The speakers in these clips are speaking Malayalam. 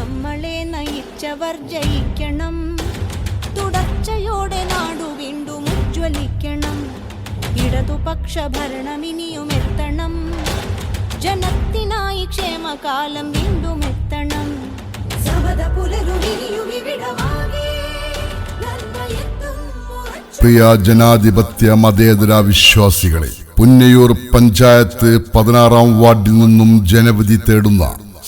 നമ്മളെ നയിച്ചവർ ജയിക്കണം. തുടർച്ചയോടെ നാടു വീണ്ടും ഉജ്ജ്വലിക്കണം. ഇടതുപക്ഷ ഭരണം ഇനിയും എത്തണം. ജനത്തിനായി ക്ഷേമകാലം വീണ്ടും എത്തണം. സമത പുലരുവിടമാകെ പ്രിയ ജനാധിപത്യ മതേതര വിശ്വാസികളെ, പുന്നയൂർ പഞ്ചായത്ത് 16-ാം വാർഡിൽ നിന്നും ജനവിധി തേടുന്ന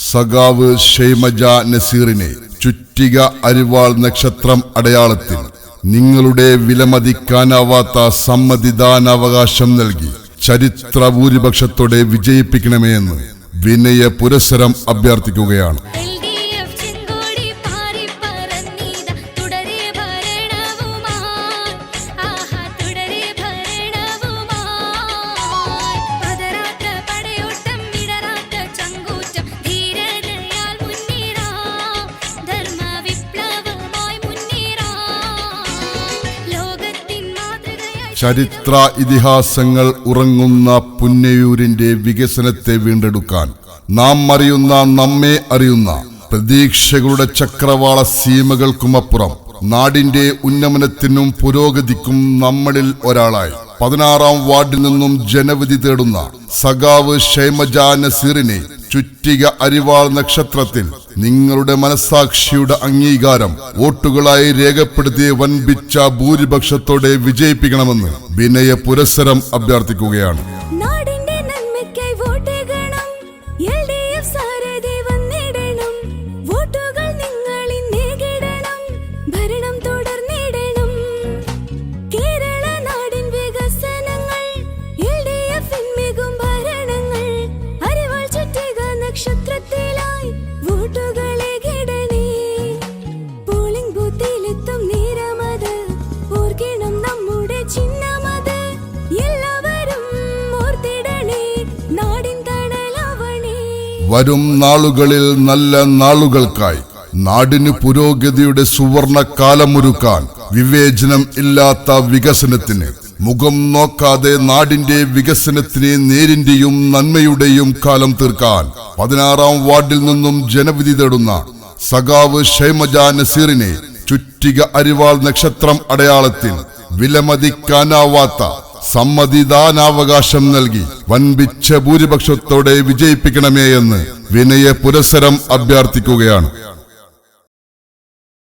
സഖാവ് ഷൈമജ നസീറിനെ ചുറ്റിക അരിവാൾ നക്ഷത്രം അടയാളത്തിൽ നിങ്ങളുടെ വിലമതിക്കാനാവാത്ത സമ്മതിദാനാവകാശം നൽകി ചരിത്ര ഭൂരിപക്ഷത്തോടെ വിജയിപ്പിക്കണമേ എന്ന് വിനയ പുരസ്സരം അഭ്യർത്ഥിക്കുകയാണ്. ചരിത്ര ഇതിഹാസങ്ങൾ ഉറങ്ങുന്ന പുന്നയൂരിന്റെ വികസനത്തെ വീണ്ടെടുക്കാൻ നാം അറിയുന്ന, നമ്മെ അറിയുന്ന പ്രതീക്ഷകളുടെ ചക്രവാള സീമകൾക്കുമപ്പുറം നാടിന്റെ ഉന്നമനത്തിനും പുരോഗതിക്കും നമ്മളിൽ ഒരാളായി 16-ാം വാർഡിൽ നിന്നും ജനവിധി തേടുന്ന സഖാവ് ഷൈമജ നസീറിനെ ചുറ്റിക അരിവാൾ നക്ഷത്രത്തിൽ നിങ്ങളുടെ മനസാക്ഷിയുടെ അംഗീകാരം വോട്ടുകളായി രേഖപ്പെടുത്തി വൻപിച്ച ഭൂരിപക്ഷത്തോടെ വിജയിപ്പിക്കണമെന്ന് വിനയ പുരസ്സരം അഭ്യർത്ഥിക്കുകയാണ്. വരും നാളുകളിൽ നല്ല നാളുകൾക്കായി നാടിന് പുരോഗതിയുടെ സുവർണ കാലമൊരുക്കാൻ, വിവേചനം ഇല്ലാത്ത വികസനത്തിന് മുഖം നോക്കാതെ നാടിന്റെ വികസനത്തിന് നേരിന്റെയും നന്മയുടെയും കാലം തീർക്കാൻ 16-ാം വാർഡിൽ നിന്നും ജനവിധി തേടുന്ന സഖാവ് ഷൈമജ നസീറിനെ ചുറ്റിക അരിവാൾ നക്ഷത്രം അടയാളത്തിൽ വിലമതിക്കാനാവാത്ത സമ്മതിദാനാവകാശം നൽകി വൻപിച്ച ഭൂരിപക്ഷത്തോടെ വിജയിപ്പിക്കണമേ എന്ന് വിനയ പുരസ്സരം അഭ്യർത്ഥിക്കുകയാണ്.